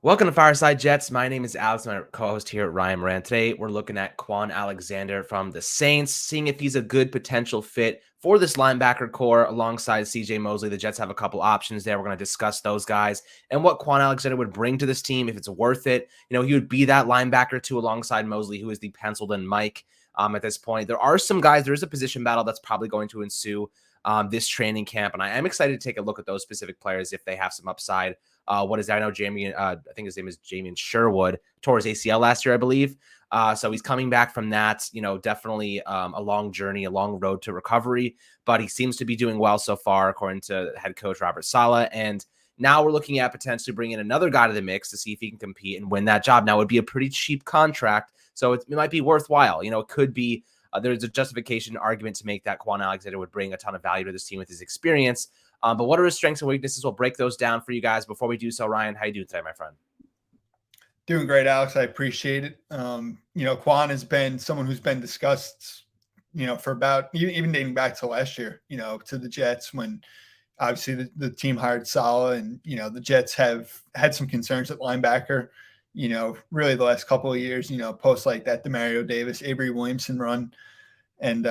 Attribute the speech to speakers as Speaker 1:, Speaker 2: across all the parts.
Speaker 1: Welcome to Fireside Jets. My name is Alex. I'm my co-host here at Ryan Moran. Today, we're looking at Kwon Alexander from the Saints, seeing if he's a good potential fit for this linebacker core alongside CJ Mosley. The Jets have a couple options there. We're going to discuss those guys and what Kwon Alexander would bring to this team if it's worth it. You know, he would be that linebacker too alongside Mosley, who is the penciled-in Mike at this point. There are some guys. There is a position battle that's probably going to ensue this training camp, and I am excited to take a look at those specific players if they have some upside. What is that? I know Jamie, I think his name is Jamie Sherwood, tore his ACL last year, I believe. So he's coming back from that, definitely a long journey, a long road to recovery, but he seems to be doing well so far, according to head coach Robert Saleh. And now we're looking at potentially bringing another guy to the mix to see if he can compete and win that job. Now, it would be a pretty cheap contract, so it might be worthwhile. It could be there's a justification argument to make that Kwon Alexander would bring a ton of value to this team with his experience. But what are his strengths and weaknesses? We'll break those down for you guys. Before we do so, Ryan, how you doing today, my friend?
Speaker 2: Doing great, Alex. I appreciate it. Kwon has been someone who's been discussed, for about even dating back to last year, to the Jets when obviously the team hired Saleh and, the Jets have had some concerns at linebacker, really the last couple of years, post like that DeMario Davis, Avery Williamson run. And,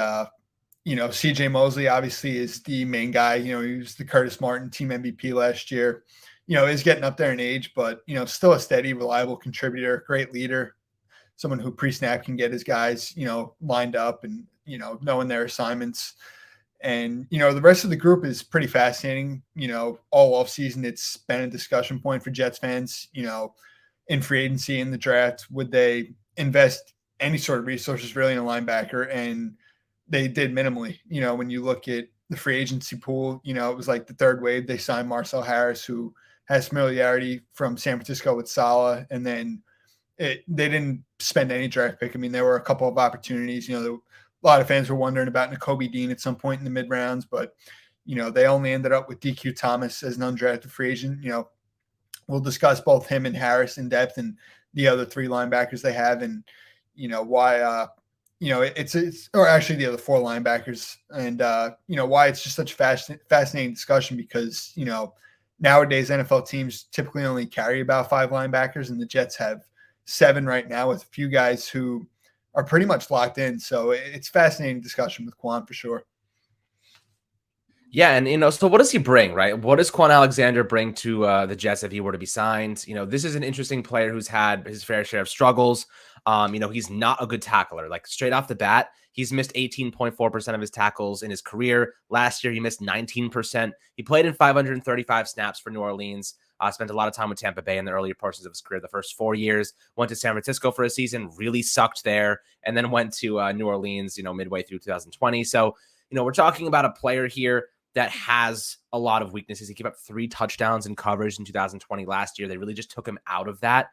Speaker 2: CJ Mosley obviously is the main guy. He was the Curtis Martin team MVP last year. Is getting up there in age, but, still a steady, reliable contributor, great leader, someone who pre-snap can get his guys, lined up and, knowing their assignments. And, the rest of the group is pretty fascinating. All off season, it's been a discussion point for Jets fans, in free agency, in the draft. Would they invest any sort of resources really in a linebacker? And they did minimally. When you look at the free agency pool, it was like the third wave. They signed Marcel Harris, who has familiarity from San Francisco with Saleh, and then they didn't spend any draft pick. I mean, there were a couple of opportunities. A lot of fans were wondering about Nakobe Dean at some point in the mid rounds, but they only ended up with DQ Thomas as an undrafted free agent. We'll discuss both him and Harris in depth and the other three linebackers they have, and why. It's or actually the other four linebackers, and why it's just such a fascinating discussion because nowadays NFL teams typically only carry about 5 linebackers, and the Jets have 7 right now with a few guys who are pretty much locked in. So it's fascinating discussion with Kwon for sure.
Speaker 1: Yeah, and so what does he bring, right? What does Kwon Alexander bring to the Jets if he were to be signed? This is an interesting player who's had his fair share of struggles. He's not a good tackler. Like straight off the bat, he's missed 18.4% of his tackles in his career. Last year, he missed 19%. He played in 535 snaps for New Orleans. Spent a lot of time with Tampa Bay in the earlier portions of his career, the first 4 years. Went to San Francisco for a season, really sucked there, and then went to New Orleans, midway through 2020. So, we're talking about a player here that has a lot of weaknesses. He gave up 3 touchdowns in coverage in 2020 last year. They really just took him out of that.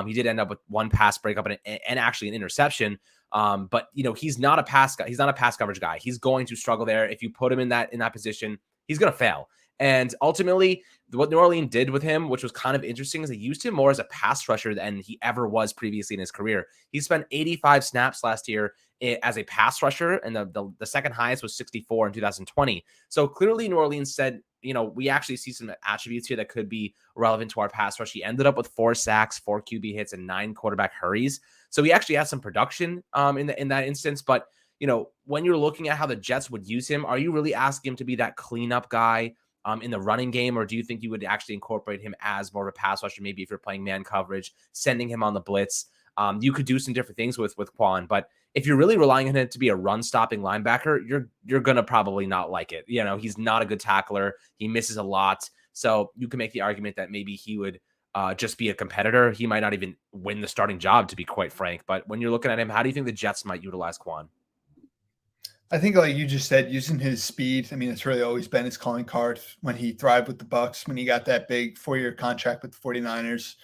Speaker 1: He did end up with 1 pass breakup and actually an interception. But he's not a pass guy. He's not a pass coverage guy. He's going to struggle there. If you put him in that position, he's going to fail. And ultimately, what New Orleans did with him, which was kind of interesting, is they used him more as a pass rusher than he ever was previously in his career. He spent 85 snaps last year as a pass rusher, and the second highest was 64 in 2020. So clearly New Orleans said, we actually see some attributes here that could be relevant to our pass rush. He ended up with 4 sacks, 4 QB hits, and 9 quarterback hurries. So he actually has some production in that instance. But, when you're looking at how the Jets would use him, are you really asking him to be that cleanup guy in the running game, or do you think you would actually incorporate him as more of a pass rusher? Maybe if you're playing man coverage, sending him on the blitz. You could do some different things with Kwon, but if you're really relying on him to be a run-stopping linebacker, you're gonna probably not like it. He's not a good tackler. He misses a lot, so you can make the argument that maybe he would just be a competitor. He might not even win the starting job, to be quite frank. But when you're looking at him, how do you think the Jets might utilize Kwon?
Speaker 2: I think, like you just said, using his speed. I mean, it's really always been his calling card when he thrived with the Bucks, when he got that big 4-year contract with the 49ers,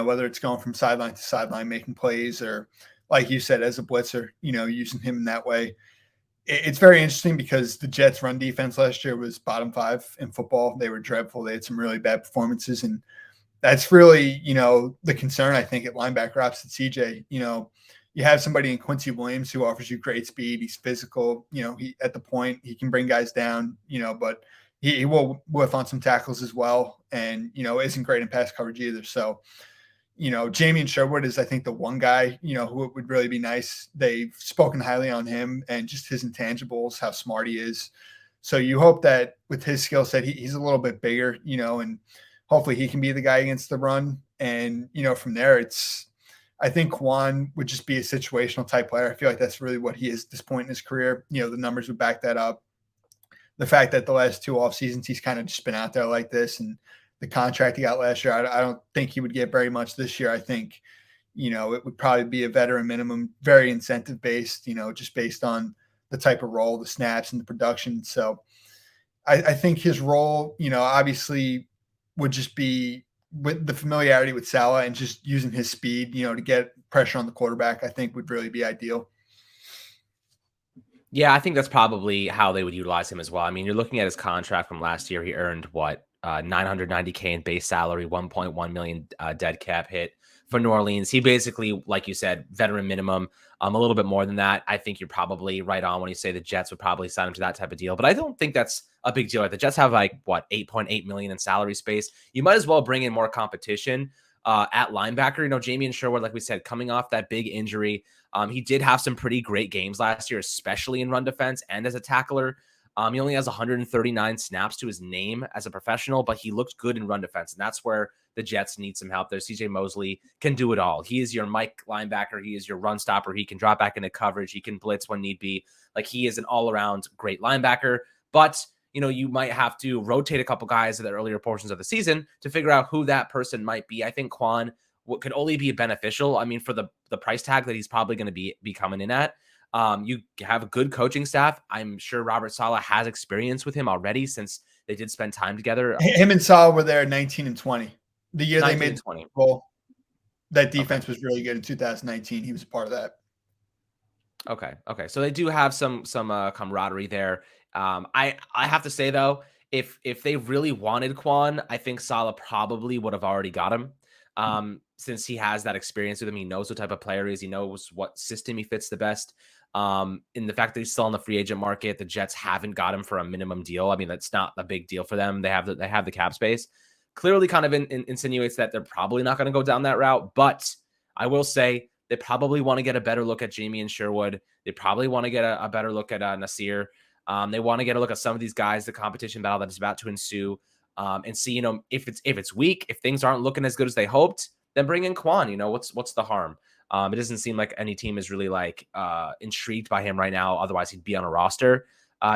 Speaker 2: whether it's going from sideline to sideline, making plays, or like you said, as a blitzer, using him in that way. It's very interesting because the Jets' run defense last year was bottom 5 in football. They were dreadful. They had some really bad performances. And that's really, the concern, I think, at linebacker opposite CJ. You have somebody in Quincy Williams who offers you great speed. He's physical. He at the point, he can bring guys down, but he will whiff on some tackles as well. And, isn't great in pass coverage either. So, Jamie and Sherwood is, I think, the one guy, who would really be nice. They've spoken highly on him and just his intangibles, how smart he is. So you hope that with his skill set, he's a little bit bigger, and hopefully he can be the guy against the run. And, from there, I think Kwon would just be a situational type player. I feel like that's really what he is at this point in his career. The numbers would back that up. The fact that the last 2 off seasons, he's kind of just been out there like this, and the contract he got last year, I don't think he would get very much this year. I think, it would probably be a veteran minimum, very incentive based, just based on the type of role, the snaps, and the production. So I think his role, obviously would just be with the familiarity with Salah and just using his speed, to get pressure on the quarterback, I think would really be ideal.
Speaker 1: Yeah, I think that's probably how they would utilize him as well. I mean, you're looking at his contract from last year. He earned what, 990K in base salary, 1.1 million dead cap hit for New Orleans. He basically, like you said, veteran minimum, a little bit more than that. I think you're probably right on when you say the Jets would probably sign him to that type of deal, but I don't think that's a big deal. The Jets have like what, 8.8 million in salary space. You might as well bring in more competition at linebacker. Jamie and Sherwood, like we said, coming off that big injury. He did have some pretty great games last year, especially in run defense and as a tackler. He only has 139 snaps to his name as a professional, but he looked good in run defense. And that's where the Jets need some help there. CJ Mosley can do it all. He is your Mike linebacker. He is your run stopper. He can drop back into coverage. He can blitz when need be. Like, he is an all-around great linebacker. But, you might have to rotate a couple guys in the earlier portions of the season to figure out who that person might be. I think Kwon could only be beneficial. I mean, for the price tag that he's probably going to be coming in at. You have a good coaching staff. I'm sure Robert Saleh has experience with him already since they did spend time together.
Speaker 2: Him and Saleh were there 19 and 20. The year they made
Speaker 1: 20.
Speaker 2: Bowl, that defense was really good in 2019. He was a part of that.
Speaker 1: Okay. So they do have some camaraderie there. I have to say though, if they really wanted Kwon, I think Saleh probably would have already got him. Since he has that experience with him, he knows what type of player he is. He knows what system he fits the best. In the fact that he's still on the free agent market, the Jets haven't got him for a minimum deal. I mean, that's not a big deal for them. They have the cap space. Clearly kind of insinuates that they're probably not going to go down that route. But I will say they probably want to get a better look at Jamie and Sherwood. They probably want to get a better look at Nasir. They want to get a look at some of these guys, the competition battle that is about to ensue. And see, if it's weak, if things aren't looking as good as they hoped, then bring in Kwon. What's the harm? It doesn't seem like any team is really like intrigued by him right now. Otherwise, he'd be on a roster.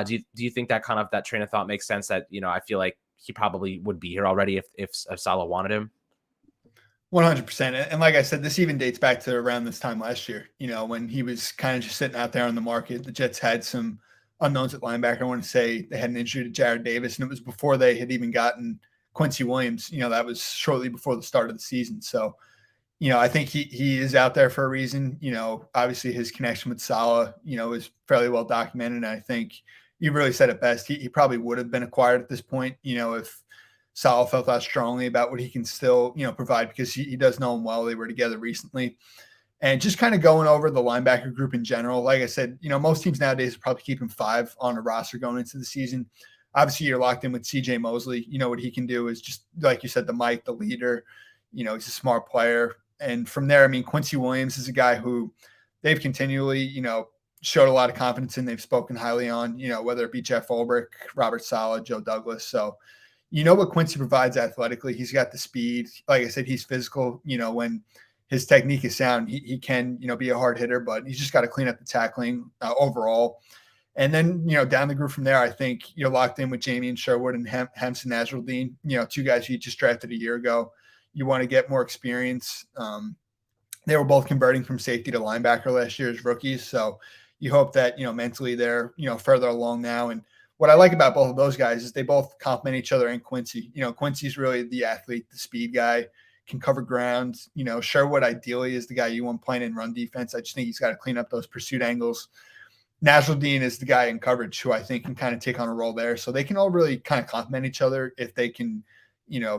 Speaker 1: Do you think that kind of that train of thought makes sense? That I feel like he probably would be here already if Saleh wanted him.
Speaker 2: 100%. And like I said, this even dates back to around this time last year. When he was kind of just sitting out there on the market, the Jets had some unknowns at linebacker. I want to say they had an injury to Jared Davis, and it was before they had even gotten Quincy Williams. That was shortly before the start of the season. So, I think he is out there for a reason. Obviously his connection with Saleh, is fairly well documented. And I think you really said it best. He probably would have been acquired at this point, if Saleh felt that strongly about what he can still, provide, because he does know him well. They were together recently. And just kind of going over the linebacker group in general, like I said, most teams nowadays are probably keeping 5 on a roster going into the season. Obviously, you're locked in with CJ Mosley. What he can do is just, like you said, the Mike, the leader. He's a smart player. And from there, I mean, Quincy Williams is a guy who they've continually, showed a lot of confidence in. They've spoken highly on, whether it be Jeff Ulbrich, Robert Saleh, Joe Douglas. So, what Quincy provides athletically. He's got the speed. Like I said, he's physical. When his technique is sound, he can, be a hard hitter, but he's just got to clean up the tackling overall. And then, down the group from there, I think you're locked in with Jamie and Sherwood and Hemson Nasruddin, 2 guys you just drafted a year ago. You want to get more experience. They were both converting from safety to linebacker last year as rookies. So you hope that, mentally they're, further along now. And what I like about both of those guys is they both complement each other. And Quincy, Quincy's really the athlete, the speed guy, can cover ground. Sherwood ideally is the guy you want playing in run defense. I just think he's got to clean up those pursuit angles. Nasruddin is the guy in coverage who I think can kind of take on a role there. So they can all really kind of complement each other if they can,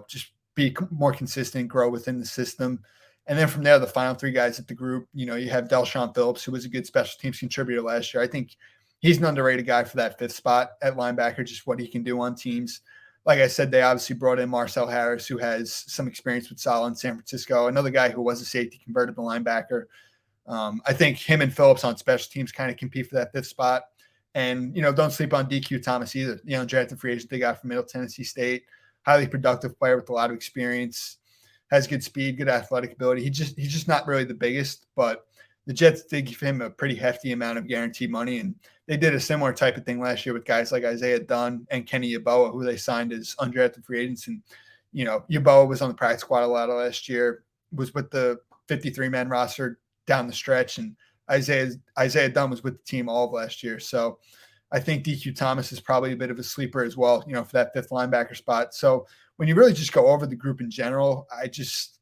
Speaker 2: just be more consistent, grow within the system. And then from there, the final 3 guys at the group, you have Delshon Phillips, who was a good special teams contributor last year. I think he's an underrated guy for that 5th spot at linebacker, just what he can do on teams. like I said, they obviously brought in Marcel Harris, who has some experience with Saleh in San Francisco. Another guy who was a safety converted to linebacker. I think him and Phillips on special teams kind of compete for that fifth spot. And, don't sleep on DQ Thomas either. Drafted free agent they got from Middle Tennessee State. Highly productive player with a lot of experience. Has good speed, good athletic ability. He's just not really the biggest, but the Jets did give him a pretty hefty amount of guaranteed money. And they did a similar type of thing last year with guys like Isaiah Dunn and Kenny Yeboah, who they signed as undrafted free agents. And, Yeboah was on the practice squad a lot last year, was with the 53-man roster down the stretch, and Isaiah Dunn was with the team all of last year. So I think DQ Thomas is probably a bit of a sleeper as well, for that fifth linebacker spot. So when you really just go over the group in general, I just,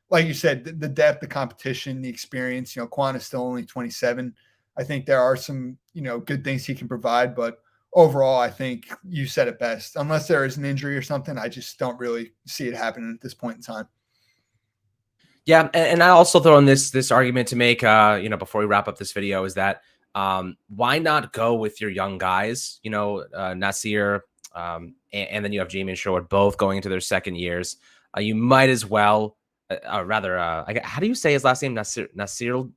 Speaker 2: like you said, the depth, the competition, the experience, Kwon is still only 27. I think there are some, good things he can provide, but overall, I think you said it best. Unless there is an injury or something, I just don't really see it happening at this point in time.
Speaker 1: Yeah, and I also throw in this argument to make, before we wrap up this video, is that why not go with your young guys? Nasir, and then you have Jamie and Sherwood both going into their second years. You might as well, how do you say his last name? Nasirildeen.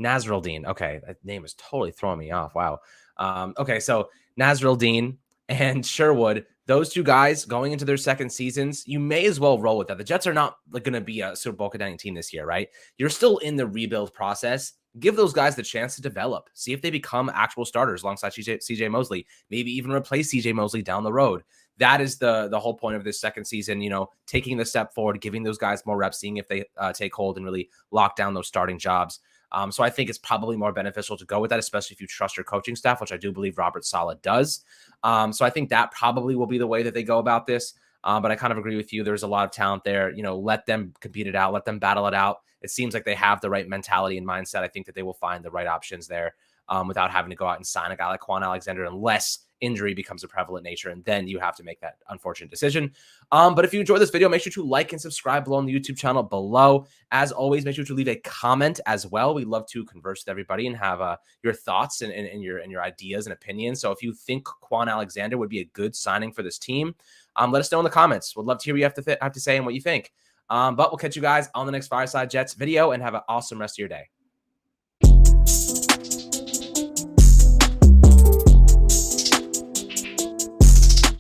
Speaker 1: Nasirildeen. Okay, that name is totally throwing me off. Wow. Okay, so Nasirildeen and Sherwood, those two guys going into their second seasons, you may as well roll with that. The Jets are not going to be a Super Bowl contending team this year, right? You're still in the rebuild process. Give those guys the chance to develop. See if they become actual starters alongside CJ Mosley. Maybe even replace CJ Mosley down the road. That is the whole point of this second season, taking the step forward, giving those guys more reps, seeing if they take hold and really lock down those starting jobs. So I think it's probably more beneficial to go with that, especially if you trust your coaching staff, which I do believe Robert Saleh does. So I think that probably will be the way that they go about this. But I kind of agree with you. There's a lot of talent there. Let them compete it out. Let them battle it out. It seems like they have the right mentality and mindset. I think that they will find the right options there without having to go out and sign a guy like Kwon Alexander unless injury becomes a prevalent nature, and then you have to make that unfortunate decision. But if you enjoyed this video, make sure to like and subscribe below on the YouTube channel below. As always, make sure to leave a comment as well. We'd love to converse with everybody and have your thoughts and your ideas and opinions. So if you think Kwon Alexander would be a good signing for this team, let us know in the comments. We'd love to hear what you have to say and what you think. But we'll catch you guys on the next Fireside Jets video, and have an awesome rest of your day.